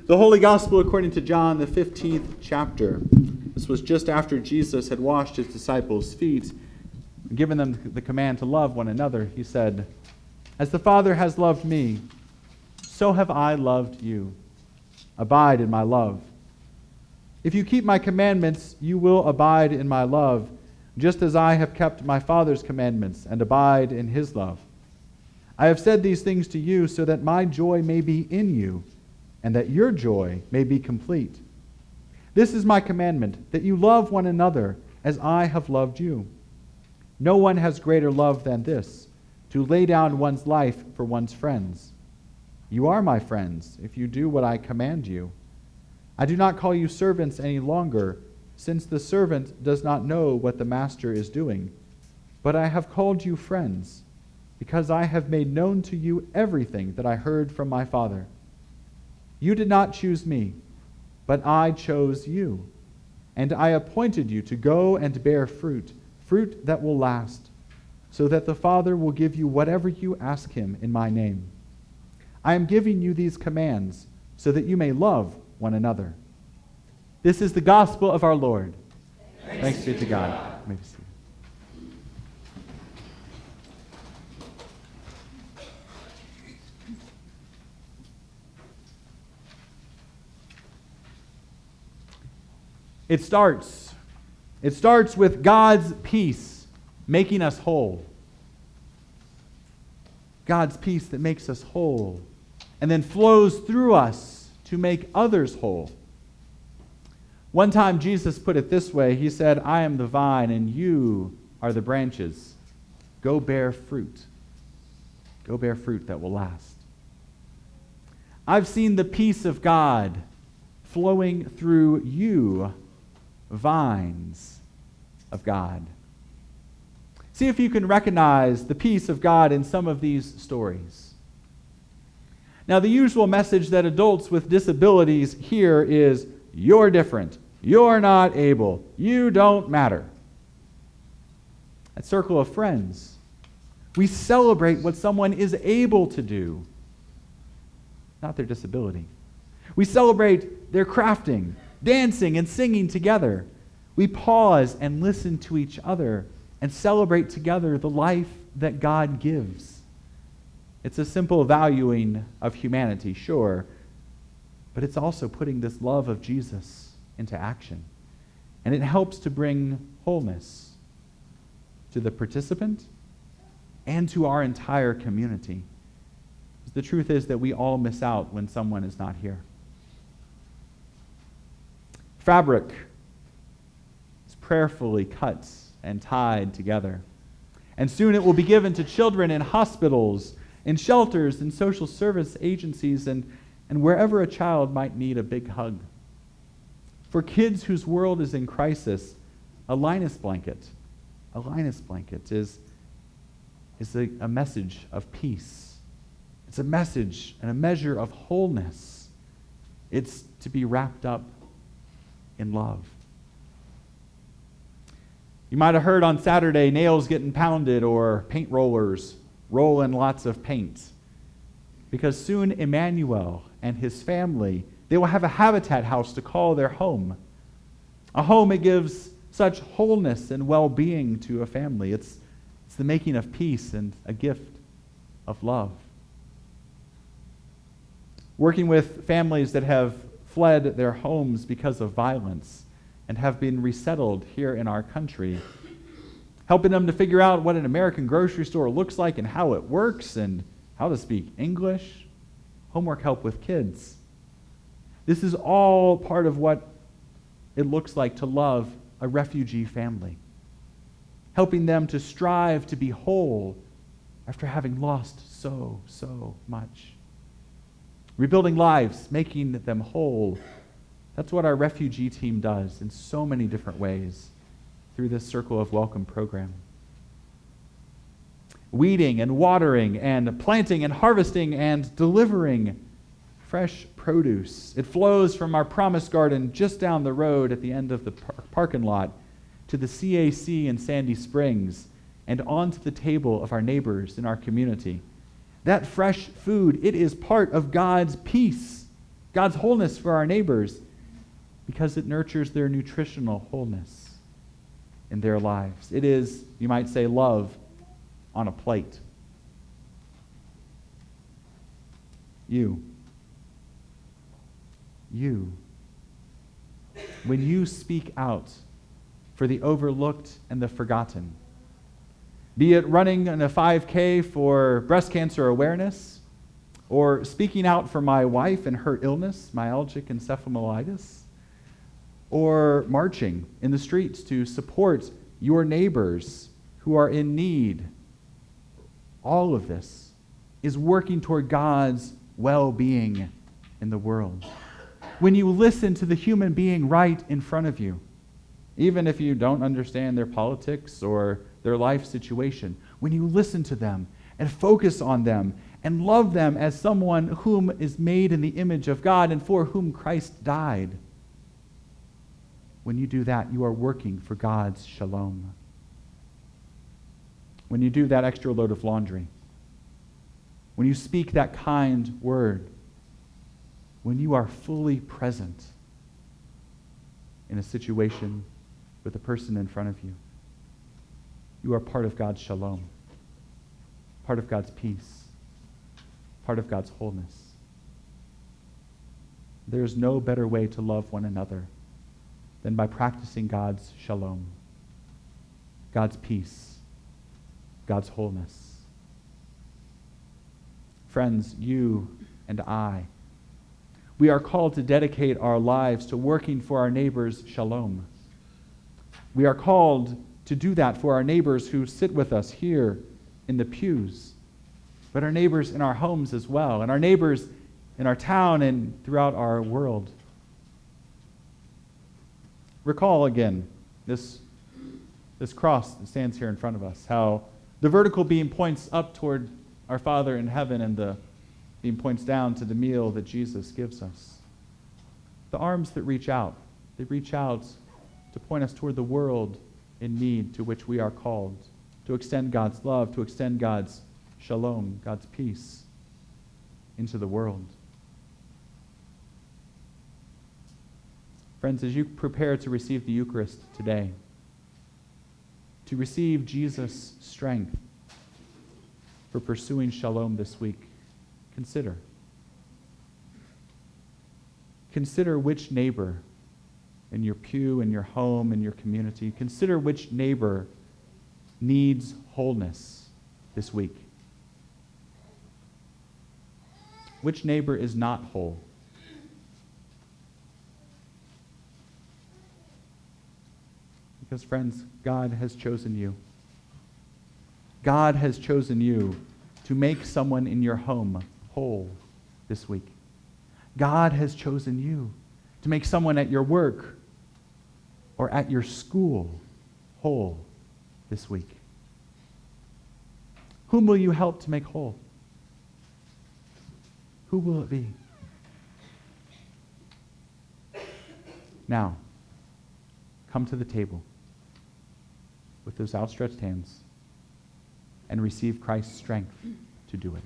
The Holy Gospel according to John, the 15th chapter. This was just after Jesus had washed his disciples' feet and given them the command to love one another. He said, "As the Father has loved me, so have I loved you. Abide in my love. If you keep my commandments, you will abide in my love, just as I have kept my Father's commandments and abide in his love. I have said these things to you so that my joy may be in you, and that your joy may be complete. This is my commandment, that you love one another as I have loved you. No one has greater love than this, to lay down one's life for one's friends. You are my friends if you do what I command you. I do not call you servants any longer, since the servant does not know what the master is doing. But I have called you friends, because I have made known to you everything that I heard from my Father. You did not choose me, but I chose you, and I appointed you to go and bear fruit, fruit that will last, so that the Father will give you whatever you ask him in my name. I am giving you these commands so that you may love one another." This is the gospel of our Lord. Thanks be to God. You may be seated. It starts with God's peace making us whole. God's peace that makes us whole and then flows through us to make others whole. One time Jesus put it this way. He said, "I am the vine and you are the branches. Go bear fruit. Go bear fruit that will last." I've seen the peace of God flowing through you, vines of God. See if you can recognize the peace of God in some of these stories. Now, the usual message that adults with disabilities hear is, "You're different. You're not able. You don't matter." At Circle of Friends, we celebrate what someone is able to do, not their disability. We celebrate their crafting, dancing and singing together. We pause and listen to each other and celebrate together the life that God gives. It's a simple valuing of humanity, sure, but it's also putting this love of Jesus into action. And it helps to bring wholeness to the participant and to our entire community. The truth is that we all miss out when someone is not here. Fabric is prayerfully cut and tied together. And soon it will be given to children in hospitals, in shelters, in social service agencies, and wherever a child might need a big hug. For kids whose world is in crisis, a Linus blanket is a message of peace. It's a message and a measure of wholeness. It's to be wrapped up in love. You might have heard on Saturday nails getting pounded or paint rollers rolling lots of paint. Because soon Emmanuel and his family, they will have a habitat house to call their home. A home that gives such wholeness and well-being to a family. It's the making of peace and a gift of love. Working with families that have fled their homes because of violence and have been resettled here in our country, helping them to figure out what an American grocery store looks like and how it works and how to speak English, homework help with kids. This is all part of what it looks like to love a refugee family, helping them to strive to be whole after having lost so much. Rebuilding lives, making them whole. That's what our refugee team does in so many different ways through this Circle of Welcome program. Weeding and watering and planting and harvesting and delivering fresh produce. It flows from our Promise Garden just down the road at the end of the parking lot to the CAC in Sandy Springs and onto the table of our neighbors in our community. That fresh food, it is part of God's peace God's wholeness for our neighbors, because it nurtures their nutritional wholeness in their lives. It is, you might say, love on a plate. You. When you speak out for the overlooked and the forgotten, be it running in a 5K for breast cancer awareness, or speaking out for my wife and her illness, myalgic encephalomyelitis, or marching in the streets to support your neighbors who are in need. All of this is working toward God's well-being in the world. When you listen to the human being right in front of you, even if you don't understand their politics or their life situation, when you listen to them and focus on them and love them as someone whom is made in the image of God and for whom Christ died, when you do that, you are working for God's shalom. When you do that extra load of laundry, when you speak that kind word, when you are fully present in a situation with a person in front of you, you are part of God's shalom, part of God's peace, part of God's wholeness. There is no better way to love one another than by practicing God's shalom, God's peace, God's wholeness. Friends, you and I, we are called to dedicate our lives to working for our neighbors' shalom. We are called to do that for our neighbors who sit with us here in the pews, but our neighbors in our homes as well, and our neighbors in our town and throughout our world. Recall again this cross that stands here in front of us, how the vertical beam points up toward our Father in heaven and the beam points down to the meal that Jesus gives us. The arms that reach out, they reach out to point us toward the world in need to which we are called, to extend God's love, to extend God's shalom, God's peace into the world. Friends, as you prepare to receive the Eucharist today, to receive Jesus' strength for pursuing shalom this week, consider which neighbor in your pew, in your home, in your community, consider which neighbor needs wholeness this week. Which neighbor is not whole? Because, friends, God has chosen you. God has chosen you to make someone in your home whole this week. God has chosen you to make someone at your work or at your school whole this week. Whom will you help to make whole? Who will it be? Now, come to the table with those outstretched hands and receive Christ's strength to do it.